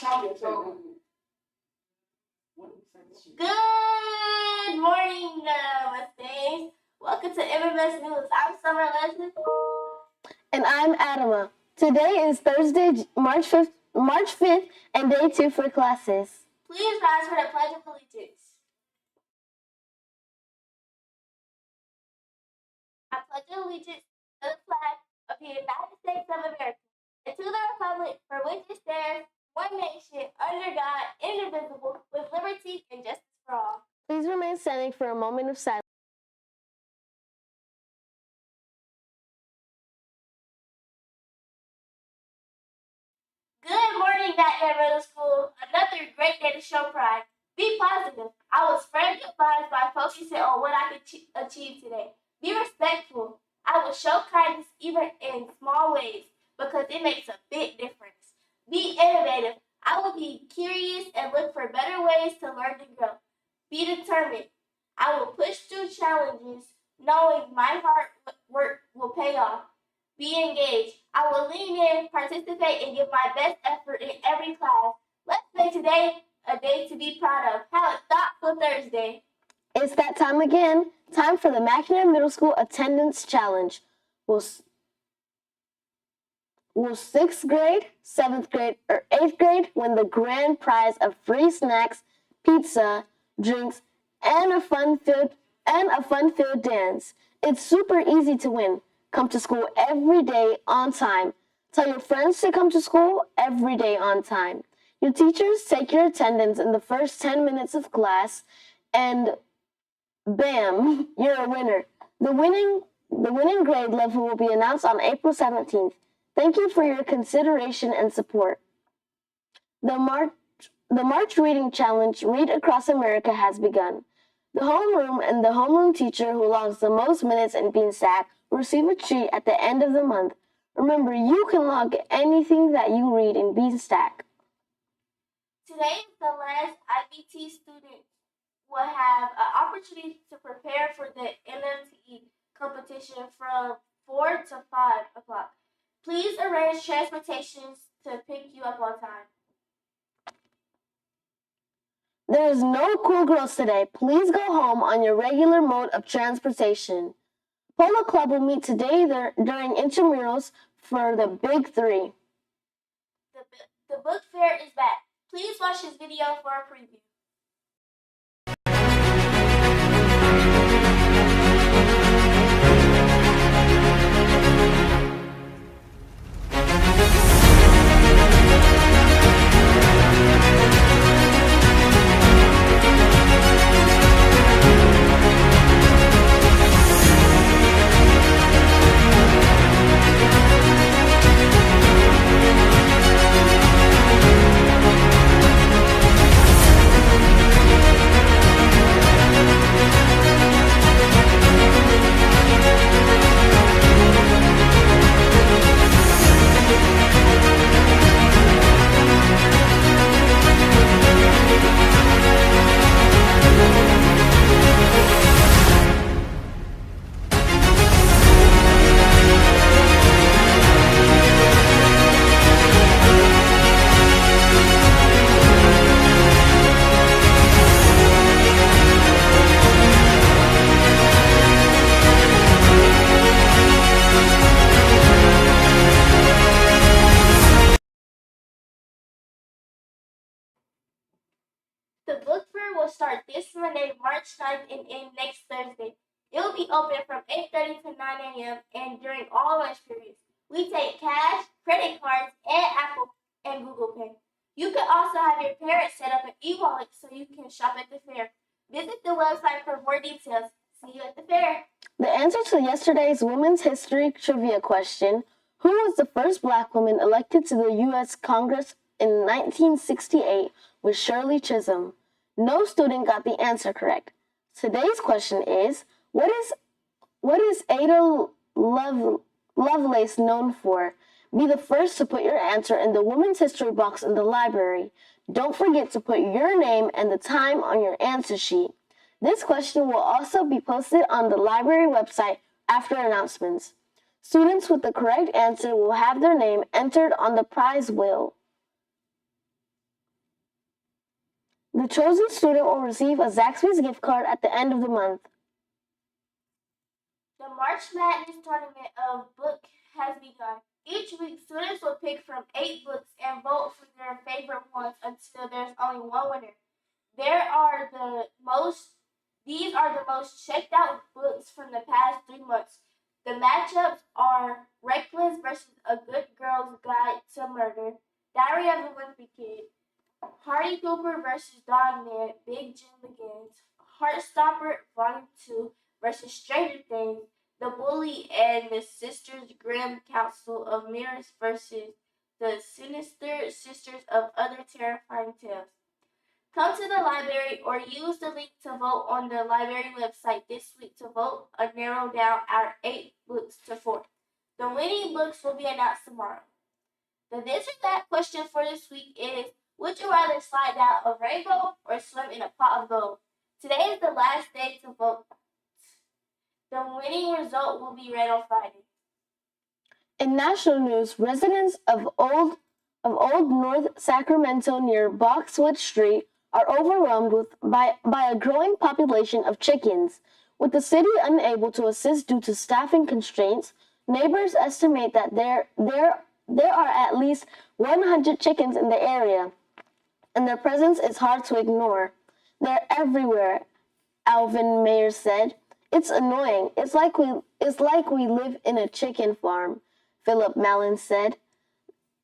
Good morning, Namaste. Welcome to MMS News. I'm Summer Leslie. And I'm Adama. Today is Thursday, March 5th, and day 2 for classes. Please rise for the Pledge of Allegiance. I pledge allegiance to the flag of the United States of America and to the republic for which it stands, one nation, under God, indivisible, with liberty and justice for all. Please remain standing for a moment of silence. Good morning, Batman Middle School. Another great day to show pride. Be positive. I will spread good vibes by focusing on what I could achieve today. Be respectful. I will show kindness even in small ways because it makes a big difference. Be innovative. I will be curious and look for better ways to learn and grow. Be determined. I will push through challenges knowing my hard work will pay off. Be engaged. I will lean in, participate, and give my best effort in every class. Let's make today a day to be proud of. Have a thoughtful Thursday. It's that time again. Time for the McNair Middle School Attendance Challenge. Will 6th grade, 7th grade, or 8th grade win the grand prize of free snacks, pizza, drinks, and a fun-filled dance? It's super easy to win. Come to school every day on time. Tell your friends to come to school every day on time. Your teachers take your attendance in the first 10 minutes of class, and bam, you're a winner. The winning grade level will be announced on April 17th. Thank you for your consideration and support. The March Reading Challenge, Read Across America, has begun. The homeroom and the homeroom teacher who logs the most minutes in Beanstack will receive a treat at the end of the month. Remember, you can log anything that you read in Beanstack. Today, the last IBT student will have an opportunity to prepare for the NMTE competition from 4 to 5 o'clock. Please arrange transportations to pick you up on time. There is no Cool Girls today. Please go home on your regular mode of transportation. Polo Club will meet today during intramurals for the Big Three. The book fair is back. Please watch this video for a preview. The book fair will start this Monday, March 9th, and end next Thursday. It will be open from 8:30 to 9 a.m. and during all lunch periods. We take cash, credit cards, and Apple and Google Pay. You can also have your parents set up an e-wallet so you can shop at the fair. Visit the website for more details. See you at the fair. The answer to yesterday's Women's History Trivia question, who was the first Black woman elected to the U.S. Congress in 1968, was Shirley Chisholm. No student got the answer correct. Today's question is, what is Ada Lovelace known for? Be the first to put your answer in the Women's History box in the library. Don't forget to put your name and the time on your answer sheet. This question will also be posted on the library website after announcements. Students with the correct answer will have their name entered on the prize wheel. The chosen student will receive a Zaxby's gift card at the end of the month. The March Madness tournament of book has begun. Each week, students will pick from 8 books and vote for their favorite ones until there's only one winner. These are the most checked out books from the past 3 months. The matchups are Reckless versus A Good Girl's Guide to Murder, Diary of the Wimpy Kid, Hardy Cooper versus Dogman, Big Jim Begins, Heartstopper Volume 2 versus Stranger Things, The Bully and the Sisters Grimm Council of Mirrors versus the Sinister Sisters of Other Terrifying Tales. Come to the library or use the link to vote on the library website this week to vote or narrow down our 8 books to 4. The winning books will be announced tomorrow. The this or that question for this week is, would you rather slide down a rainbow or swim in a pot of gold? Today is the last day to vote. The winning result will be read on Friday. In national news, residents of Old North Sacramento near Boxwood Street are overwhelmed by a growing population of chickens. With the city unable to assist due to staffing constraints, neighbors estimate that there are at least 100 chickens in the area, and their presence is hard to ignore. They're everywhere, Alvin Mayer said. It's annoying. It's like we live in a chicken farm, Philip Mallon said.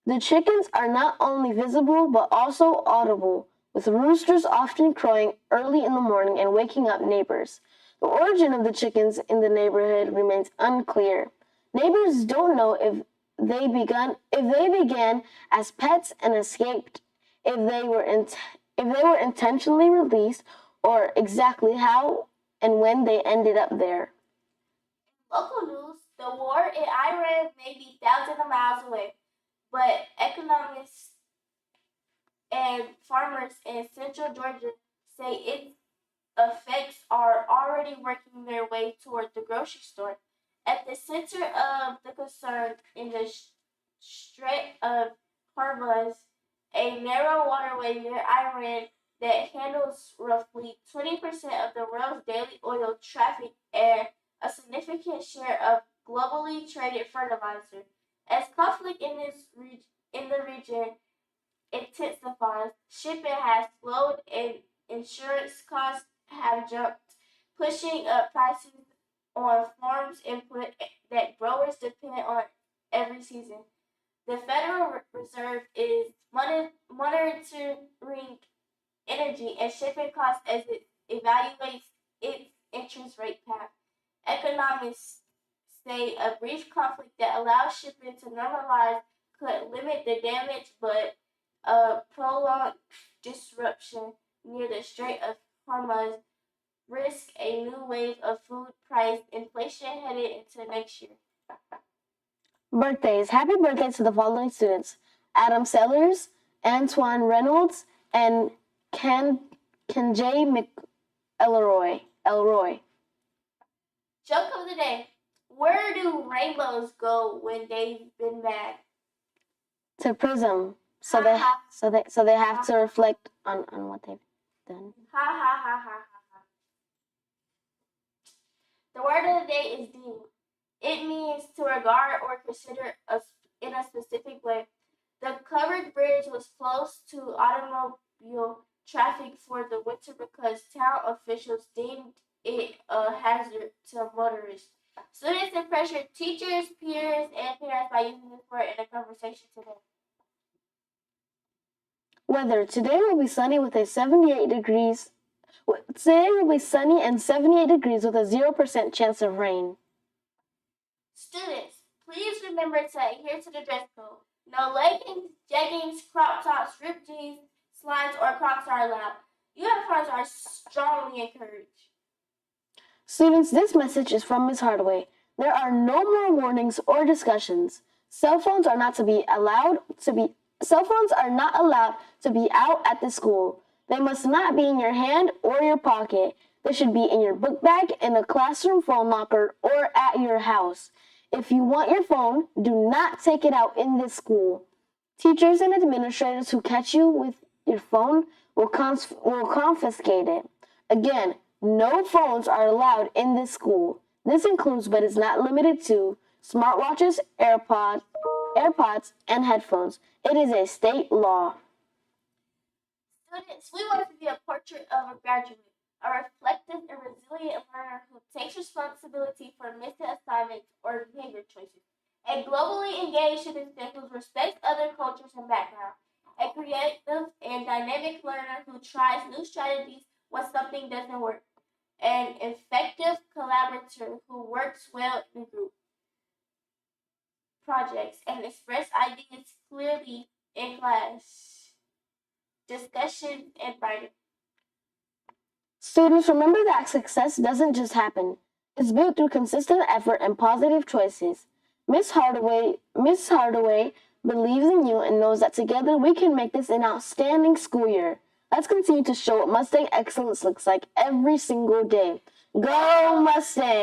The chickens are not only visible but also audible, with roosters often crowing early in the morning and waking up neighbors. The origin of the chickens in the neighborhood remains unclear. Neighbors don't know if they began as pets and escaped, if they were intentionally released, or exactly how and when they ended up there. Local news, the war in Iran may be thousands of miles away, but economists and farmers in central Georgia say its effects are already working their way toward the grocery store. At the center of the concern in the Strait of Hormuz, a narrow waterway near Iran that handles roughly 20% of the world's daily oil traffic and a significant share of globally traded fertilizer. As conflict in the region intensifies, shipping has slowed and insurance costs have jumped, pushing up prices on farms input that growers depend on every season. The Federal Reserve is monitoring energy and shipping costs as it evaluates its interest rate path. Economists say a brief conflict that allows shipping to normalize could limit the damage, but a prolonged disruption near the Strait of Hormuz risk a new wave of food price inflation headed into next year. Birthdays. Happy birthday to the following students: Adam Sellers, Antoine Reynolds, and Kenjay Elroy. Joke of the day. Where do rainbows go when they've been bad? To Prism. So they have to reflect on what they've done. Ha ha ha ha ha ha. The word of the day is deem. It means to regard or consider in a specific way. The covered bridge was closed to automobile traffic for the winter because town officials deemed it a hazard to motorists. Students and pressure teachers, peers, and parents by using this word in a conversation today. Weather. Today will be sunny with a 78 degrees. Today will be sunny and 78 degrees with a 0% chance of rain. Students, please remember to adhere to the dress code. No leggings, jeggings, crop tops, ripped jeans, slides, or Crocs are allowed. Uniforms are strongly encouraged. Students, this message is from Ms. Hardaway. There are no more warnings or discussions. Cell phones are not allowed to be out at the school. They must not be in your hand or your pocket. They should be in your book bag, in a classroom phone locker, or at your house. If you want your phone, do not take it out in this school. Teachers and administrators who catch you with your phone, will confiscate it. Again, no phones are allowed in this school. This includes, but is not limited to, smartwatches, AirPods, and headphones. It is a state law. Students, we want to be a portrait of a graduate, a reflective and resilient learner who takes responsibility for missing assignments or behavior choices, a globally engaged citizen who respects other cultures and backgrounds, a creative and dynamic learner who tries new strategies when something doesn't work, an effective collaborator who works well in group projects and express ideas clearly in class, discussion, and writing. Students, remember that success doesn't just happen. It's built through consistent effort and positive choices. Miss Hardaway believes in you and knows that together we can make this an outstanding school year. Let's continue to show what Mustang excellence looks like every single day. Go Mustang!